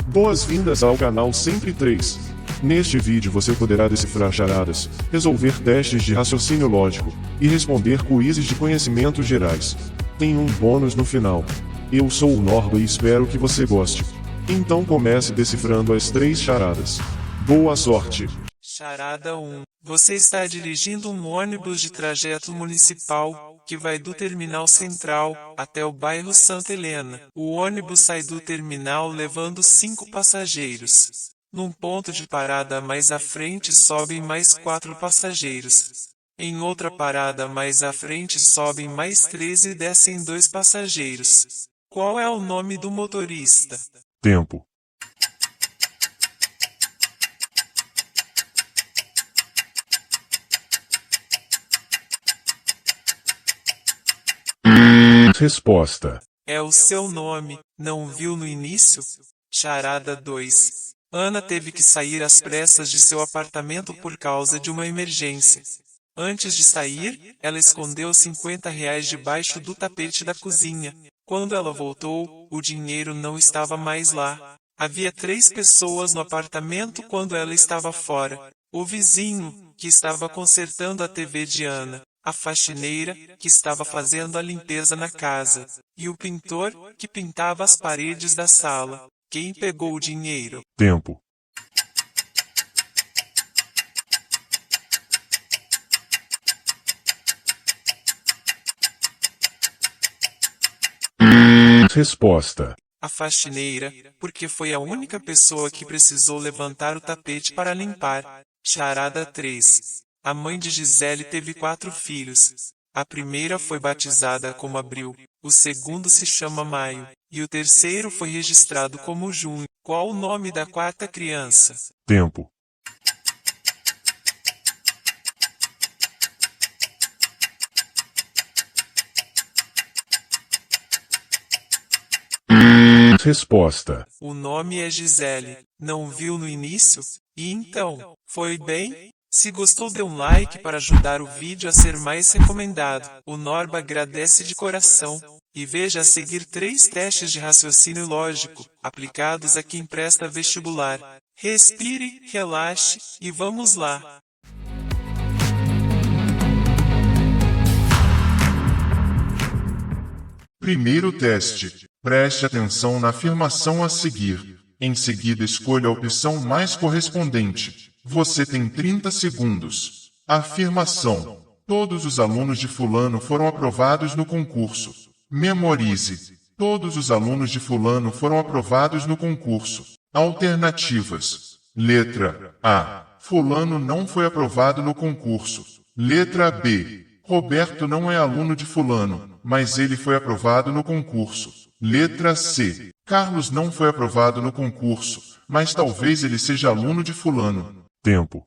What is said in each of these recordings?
Boas-vindas ao canal Sempre 3. Neste vídeo você poderá decifrar charadas, resolver testes de raciocínio lógico e responder quizzes de conhecimentos gerais. Tem um bônus no final. Eu sou o Norba e espero que você goste. Então comece decifrando as 3 charadas. Boa sorte! Charada 1. Você está dirigindo um ônibus de trajeto municipal, que vai do terminal central até o bairro Santa Helena. O ônibus sai do terminal levando 5 passageiros. Num ponto de parada mais à frente sobem mais 4 passageiros. Em outra parada mais à frente sobem mais 13 e descem 2 passageiros. Qual é o nome do motorista? Tempo. Resposta. É o seu nome, não viu no início? Charada 2. Ana teve que sair às pressas de seu apartamento por causa de uma emergência. Antes de sair, ela escondeu R$ 50 debaixo do tapete da cozinha. Quando ela voltou, o dinheiro não estava mais lá. Havia 3 pessoas no apartamento quando ela estava fora. O vizinho, que estava consertando a TV de Ana. A faxineira, que estava fazendo a limpeza na casa, e o pintor, que pintava as paredes da sala. Quem pegou o dinheiro? Tempo. Resposta. A faxineira, porque foi a única pessoa que precisou levantar o tapete para limpar. Charada 3. A mãe de Gisele teve 4 filhos. A primeira foi batizada como Abril, o segundo se chama Maio, e o terceiro foi registrado como Junho. Qual o nome da 4ª criança? Tempo. Resposta. O nome é Gisele. Não viu no início? E então, foi bem? Se gostou, dê um like para ajudar o vídeo a ser mais recomendado. O Norba agradece de coração. E veja a seguir 3 testes de raciocínio lógico, aplicados a quem presta vestibular. Respire, relaxe, e vamos lá. Primeiro teste. Preste atenção na afirmação a seguir. Em seguida, escolha a opção mais correspondente. Você tem 30 segundos. Afirmação. Todos os alunos de fulano foram aprovados no concurso. Memorize. Todos os alunos de fulano foram aprovados no concurso. Alternativas. Letra A. Fulano não foi aprovado no concurso. Letra B. Roberto não é aluno de fulano, mas ele foi aprovado no concurso. Letra C. Carlos não foi aprovado no concurso, mas talvez ele seja aluno de fulano. Tempo.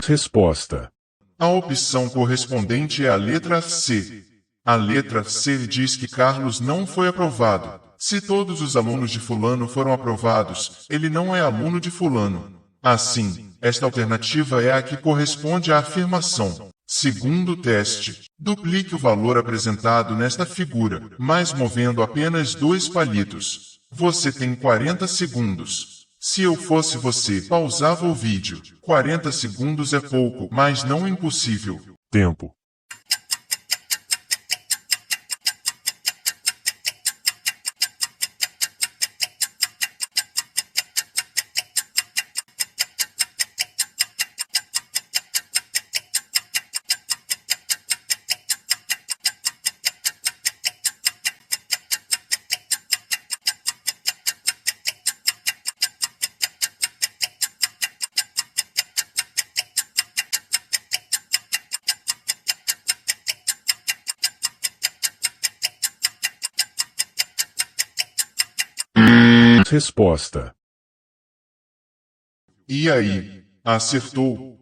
Resposta. A opção correspondente é a letra C. A letra C diz que Carlos não foi aprovado. Se todos os alunos de fulano foram aprovados, ele não é aluno de fulano. Assim, esta alternativa é a que corresponde à afirmação. Segundo teste. Duplique o valor apresentado nesta figura, mas movendo apenas 2 palitos. Você tem 40 segundos. Se eu fosse você, pausava o vídeo. 40 segundos é pouco, mas não impossível. Tempo. Resposta. E aí, acertou?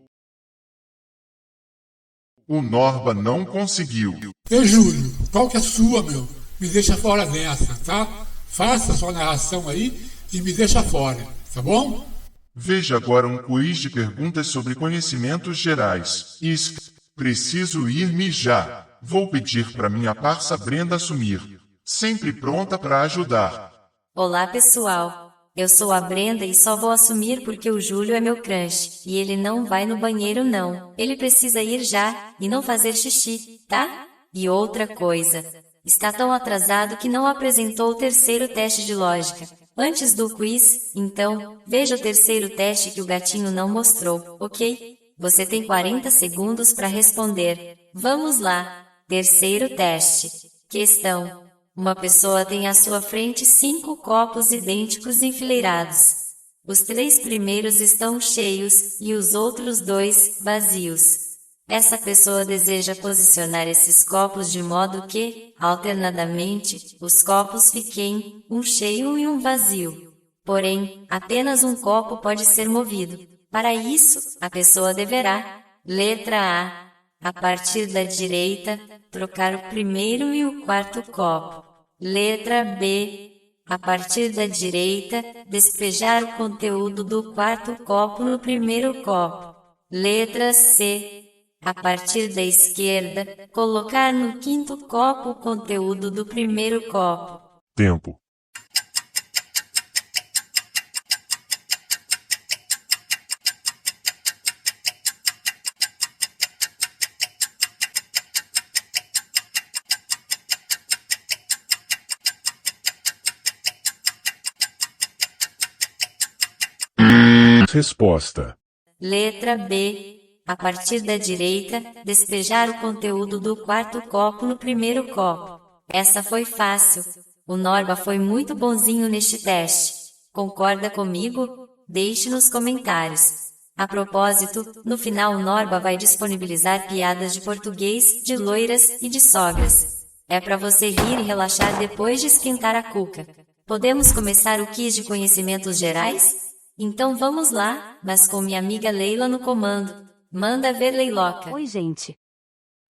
O Norba não conseguiu. Júlio, qual que é a sua, meu? me deixa fora dessa, tá? Faça sua narração aí e me deixa fora, tá bom? Veja agora um quiz de perguntas sobre conhecimentos gerais. Preciso ir-me já. Vou pedir para minha parça Brenda assumir. Sempre pronta para ajudar. Olá, pessoal. Eu sou a Brenda e só vou assumir porque o Júlio é meu crush. E ele não vai no banheiro não. Ele precisa ir já e não fazer xixi, tá? E outra coisa. Está tão atrasado que não apresentou o terceiro teste de lógica. Antes do quiz, então, veja o terceiro teste que o gatinho não mostrou, ok? Você tem 40 segundos para responder. Vamos lá. Terceiro teste. Questão. Uma pessoa tem à sua frente 5 copos idênticos enfileirados. Os 3 primeiros estão cheios e os outros 2 vazios. Essa pessoa deseja posicionar esses copos de modo que, alternadamente, os copos fiquem um cheio e um vazio. Porém, apenas um copo pode ser movido. Para isso, a pessoa deverá, letra A partir da direita, trocar o primeiro e o quarto copo. Letra B. A partir da direita, despejar o conteúdo do quarto copo no primeiro copo. Letra C. A partir da esquerda, colocar no quinto copo o conteúdo do primeiro copo. Tempo. Resposta. Letra B. A partir da direita, despejar o conteúdo do quarto copo no primeiro copo. Essa foi fácil. O Norba foi muito bonzinho neste teste. Concorda comigo? Deixe nos comentários. A propósito, no final o Norba vai disponibilizar piadas de português, de loiras e de sogras. É para você rir e relaxar depois de esquentar a cuca. Podemos começar o quiz de conhecimentos gerais? Então vamos lá, mas com minha amiga Leila no comando. Manda ver, Leiloca. Oi, gente.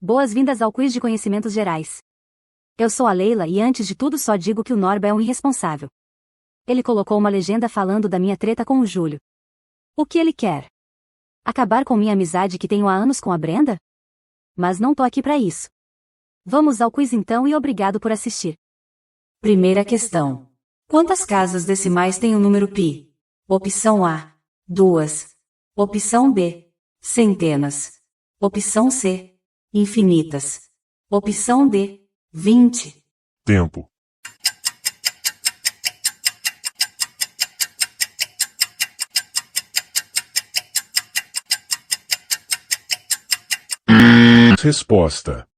Boas-vindas ao quiz de conhecimentos gerais. Eu sou a Leila e antes de tudo só digo que o Norba é um irresponsável. Ele colocou uma legenda falando da minha treta com o Júlio. O que ele quer? Acabar com minha amizade que tenho há anos com a Brenda? Mas não tô aqui pra isso. Vamos ao quiz então e obrigado por assistir. Primeira questão. Quantas casas decimais tem o número π? Opção A. 2. Opção B. Centenas. Opção C. Infinitas. Opção D. 20. Tempo. Resposta.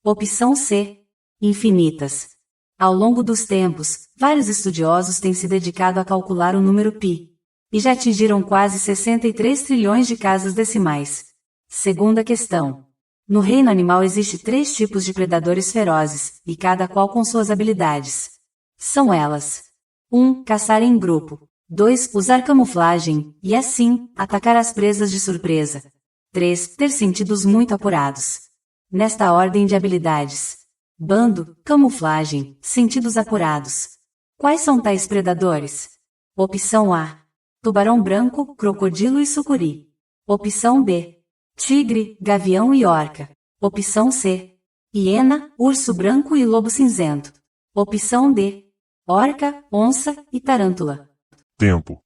Opção C. Infinitas. Ao longo dos tempos, vários estudiosos têm se dedicado a calcular o número π. E já atingiram quase 63 trilhões de casas decimais. Segunda questão. No reino animal existe 3 tipos de predadores ferozes, e cada qual com suas habilidades. São elas: 1. Caçar em grupo. 2. Usar camuflagem, e assim, atacar as presas de surpresa. 3. Ter sentidos muito apurados. Nesta ordem de habilidades: bando, camuflagem, sentidos apurados. Quais são tais predadores? Opção A. Tubarão branco, crocodilo e sucuri. Opção B. Tigre, gavião e orca. Opção C. Hiena, urso branco e lobo cinzento. Opção D. Orca, onça e tarântula. Tempo.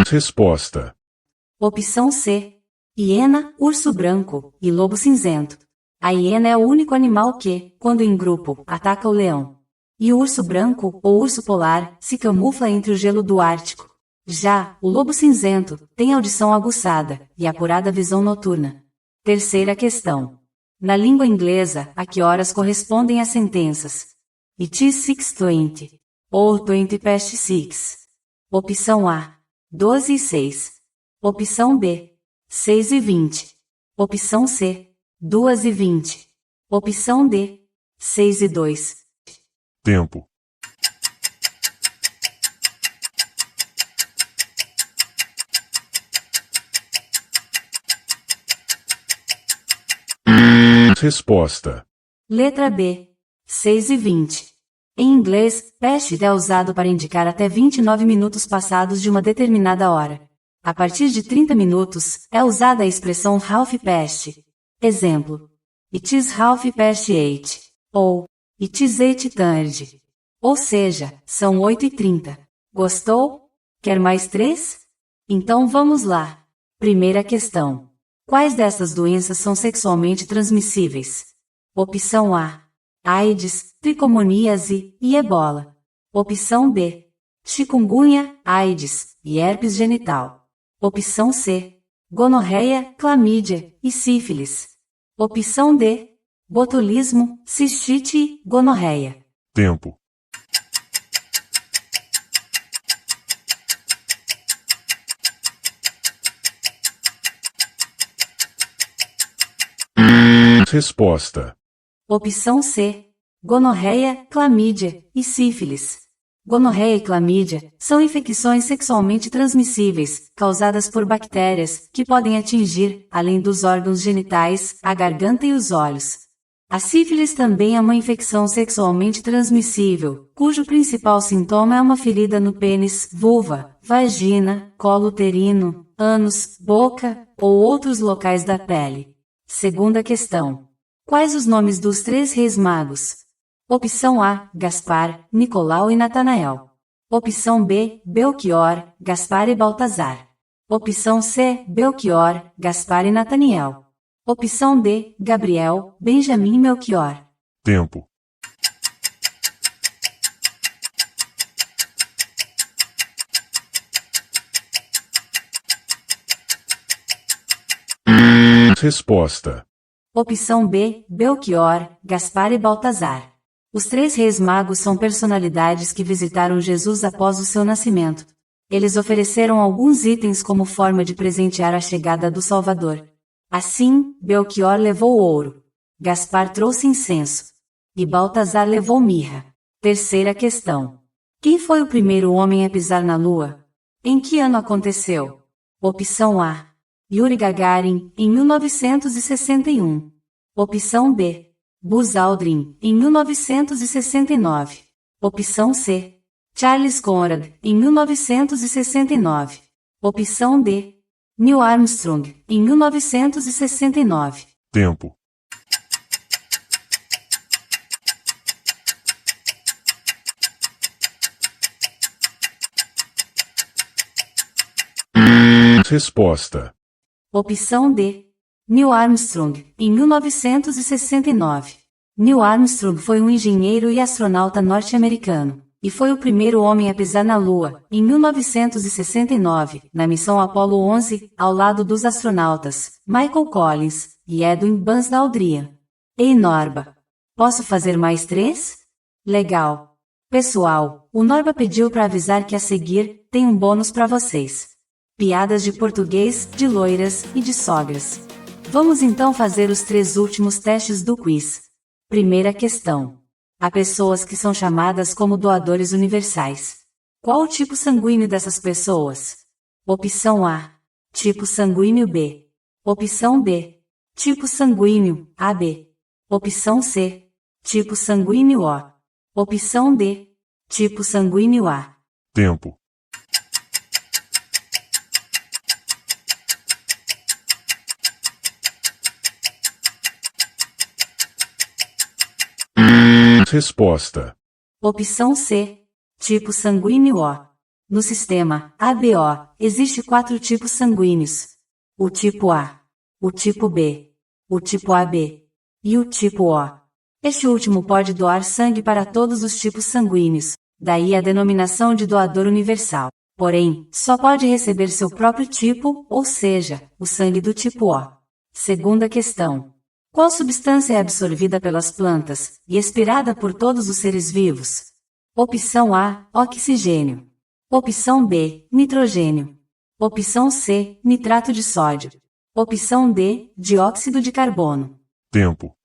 Resposta. Opção C. Hiena, urso branco e lobo cinzento. A hiena é o único animal que, quando em grupo, ataca o leão. E o urso branco, ou urso polar, se camufla entre o gelo do Ártico. Já, o lobo cinzento, tem audição aguçada e apurada visão noturna. Terceira questão. Na língua inglesa, a que horas correspondem as sentenças? It is 6:20. Ou 20 past 6. Opção A. 12 e 6. Opção B. 6 e 20. Opção C. 2 e 20. Opção D. 6 e 2. Tempo. Resposta. Letra B. 6:20. Em inglês, past é usado para indicar até 29 minutos passados de uma determinada hora. A partir de 30 minutos, é usada a expressão half past. Exemplo: It is half past 8. Ou It is 8:30. Ou seja, são 8:30. Gostou? Quer mais 3? Então vamos lá. Primeira questão. Quais dessas doenças são sexualmente transmissíveis? Opção A: AIDS, tricomoníase e ebola. Opção B: chikungunya, AIDS e herpes genital. Opção C: gonorreia, clamídia e sífilis. Opção D: botulismo, cistite e gonorreia. Tempo. Resposta. Opção C: gonorreia, clamídia e sífilis. Gonorreia e clamídia são infecções sexualmente transmissíveis, causadas por bactérias, que podem atingir, além dos órgãos genitais, a garganta e os olhos. A sífilis também é uma infecção sexualmente transmissível, cujo principal sintoma é uma ferida no pênis, vulva, vagina, colo uterino, ânus, boca ou outros locais da pele. Segunda questão. Quais os nomes dos 3 reis magos? Opção A: Gaspar, Nicolau e Natanael. Opção B: Belchior, Gaspar e Baltazar. Opção C: Belchior, Gaspar e Nataniel. Opção D: Gabriel, Benjamim e Melchior. Tempo. Resposta. Opção B: Belchior, Gaspar e Baltazar. Os 3 reis magos são personalidades que visitaram Jesus após o seu nascimento. Eles ofereceram alguns itens como forma de presentear a chegada do Salvador. Assim, Belchior levou ouro. Gaspar trouxe incenso. E Baltazar levou mirra. Terceira questão. Quem foi o primeiro homem a pisar na Lua? Em que ano aconteceu? Opção A: Yuri Gagarin, em 1961. Opção B: Buzz Aldrin, em 1969. Opção C: Charles Conrad, em 1969. Opção D: Neil Armstrong, em 1969. Tempo. Resposta. Opção D: Neil Armstrong, em 1969. Neil Armstrong foi um engenheiro e astronauta norte-americano, e foi o primeiro homem a pisar na Lua, em 1969, na missão Apollo 11, ao lado dos astronautas Michael Collins e Edwin Buzz Aldrin. Ei Norba, posso fazer mais 3? Legal. Pessoal, o Norba pediu para avisar que a seguir, tem um bônus para vocês. Piadas de português, de loiras e de sogras. Vamos então fazer os 3 últimos testes do quiz. Primeira questão. Há pessoas que são chamadas como doadores universais. Qual o tipo sanguíneo dessas pessoas? Opção A: tipo sanguíneo B. Opção B: tipo sanguíneo AB. Opção C: tipo sanguíneo O. Opção D: tipo sanguíneo A. Tempo. Resposta. Opção C: tipo sanguíneo O. No sistema ABO, existe 4 tipos sanguíneos: o tipo A, o tipo B, o tipo AB e o tipo O. Este último pode doar sangue para todos os tipos sanguíneos, daí a denominação de doador universal. Porém, só pode receber seu próprio tipo, ou seja, o sangue do tipo O. Segunda questão. Qual substância é absorvida pelas plantas e expirada por todos os seres vivos? Opção A: oxigênio. Opção B: nitrogênio. Opção C: nitrato de sódio. Opção D: dióxido de carbono. Tempo.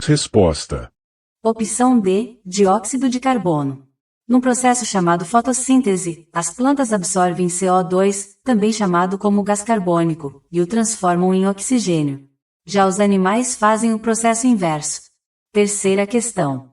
Resposta. Opção D: dióxido de carbono. Num processo chamado fotossíntese, as plantas absorvem CO2, também chamado como gás carbônico, e o transformam em oxigênio. Já os animais fazem o processo inverso. Terceira questão.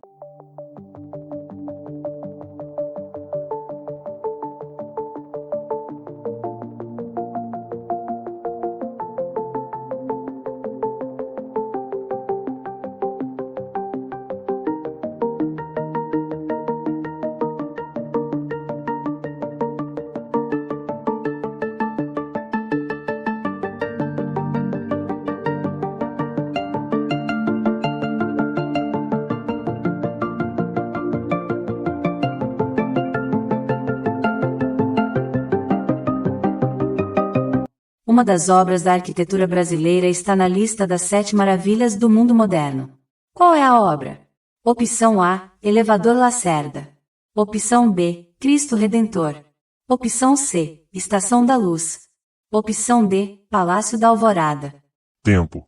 Uma das obras da arquitetura brasileira está na lista das 7 maravilhas do mundo moderno. Qual é a obra? Opção A, Elevador Lacerda. Opção B, Cristo Redentor. Opção C, Estação da Luz. Opção D, Palácio da Alvorada. Tempo.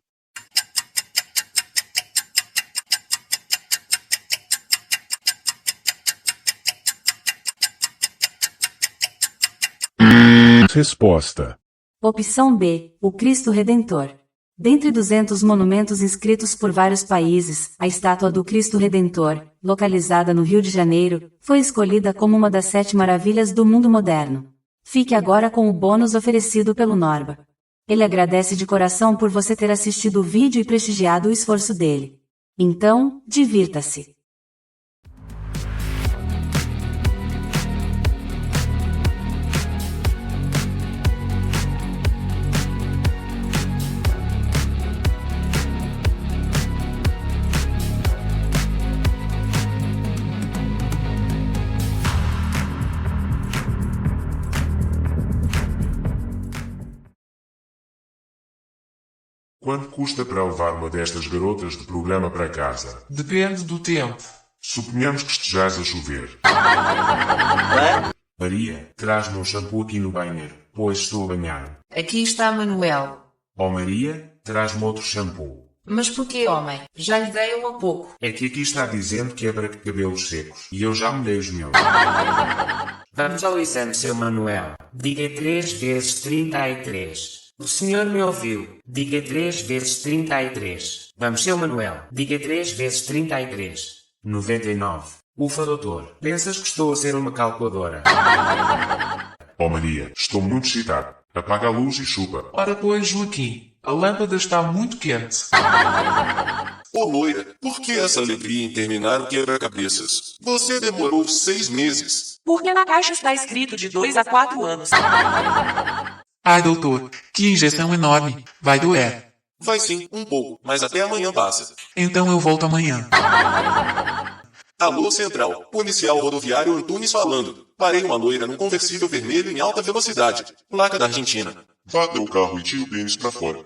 Resposta. Opção B, o Cristo Redentor. Dentre 200 monumentos inscritos por vários países, a estátua do Cristo Redentor, localizada no Rio de Janeiro, foi escolhida como uma das 7 maravilhas do mundo moderno. Fique agora com o bônus oferecido pelo Norba. Ele agradece de coração por você ter assistido o vídeo e prestigiado o esforço dele. Então, divirta-se! Quanto custa para levar uma destas garotas do programa para casa? Depende do tempo. Suponhamos que estejas a chover. Maria, traz-me um shampoo aqui no banheiro, pois estou a banhar. Aqui está Manuel. Oh Maria, traz-me outro shampoo. Mas porquê, homem? Já lhe dei um há pouco. É que aqui está dizendo que é para cabelos secos, e eu já molhei os meus. Vamos ao exame, seu Manuel. Diga 3 vezes 33. O senhor me ouviu. Diga 3 vezes 33. Vamos, seu Manuel. Diga 3 vezes 33. 99. Ufa, doutor. Pensas que estou a ser uma calculadora? Oh Maria, estou muito excitado. Apaga a luz e chupa. Ora pois, Joaquim, a lâmpada está muito quente. Ô loira, por que essa alegria em terminar o quebra-cabeças? Você demorou 6 meses. Porque na caixa está escrito de 2 a 4 anos. Ai, doutor, que injeção enorme. Vai doer. Vai sim, um pouco, mas até amanhã passa. Então eu volto amanhã. Alô Central, policial rodoviário Antunes falando. Parei uma loira num conversível vermelho em alta velocidade. Placa da Argentina. Bata o carro e tira o pênis pra fora.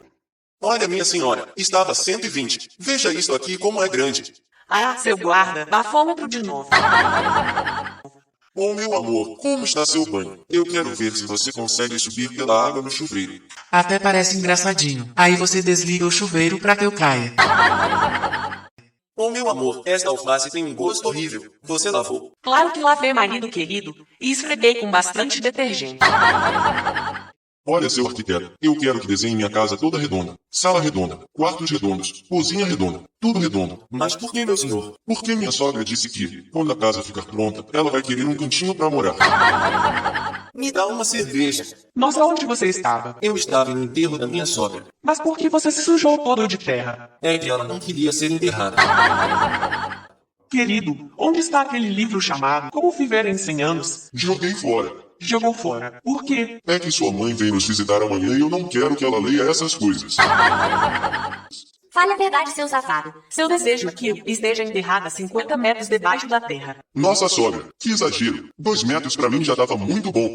Olha, minha senhora, estava 120. Veja isto aqui como é grande. Ah, seu guarda, bafômetro de novo. Ô meu amor, como está seu banho? Eu quero ver se você consegue subir pela água no chuveiro. Até parece engraçadinho. Aí você desliga o chuveiro pra que eu caia. Ô meu amor, esta alface tem um gosto horrível. Você lavou? Claro que lavei, marido querido, e esfreguei com bastante detergente. Olha, seu arquiteto, eu quero que desenhe minha casa toda redonda. Sala redonda, quartos redondos, cozinha redonda, tudo redondo. Mas por que, meu senhor? Porque minha sogra disse que, quando a casa ficar pronta, ela vai querer um cantinho pra morar. Me dá uma cerveja. Nossa, onde você estava? Eu estava no enterro da minha sogra. Mas por que você se sujou todo de terra? É que ela não queria ser enterrada. Querido, onde está aquele livro chamado Como Viver em 100 Anos? Joguei fora. Jogou fora. Por quê? É que sua mãe vem nos visitar amanhã e eu não quero que ela leia essas coisas. Fale a verdade, seu safado. Seu desejo é que eu esteja enterrada 50 metros debaixo da terra. Nossa sogra, que exagero. 2 metros pra mim já tava muito bom.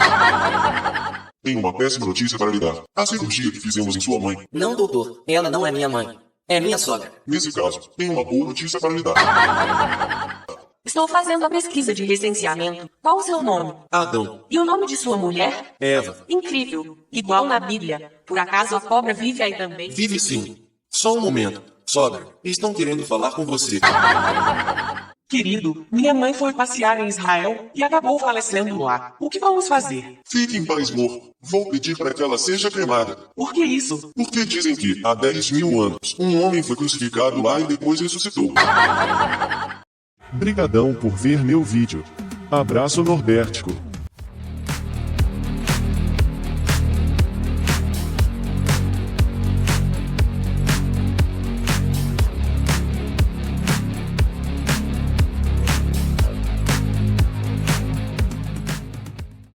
Tenho uma péssima notícia para lhe dar. A cirurgia que fizemos em sua mãe. Não, doutor. Ela não é minha mãe. É minha sogra. Nesse caso, tenho uma boa notícia para lhe dar. Estou fazendo a pesquisa de recenseamento. Qual o seu nome? Adão. E o nome de sua mulher? Eva. Incrível. Igual na Bíblia. Por acaso a cobra vive aí também? Vive sim. Só um momento. Sogra, estão querendo falar com você. Querido, minha mãe foi passear em Israel e acabou falecendo lá. O que vamos fazer? Fique em paz, morto. Vou pedir para que ela seja cremada. Por que isso? Porque dizem que, há 10.000 anos, um homem foi crucificado lá e depois ressuscitou. Brigadão por ver meu vídeo. Abraço Norbertico.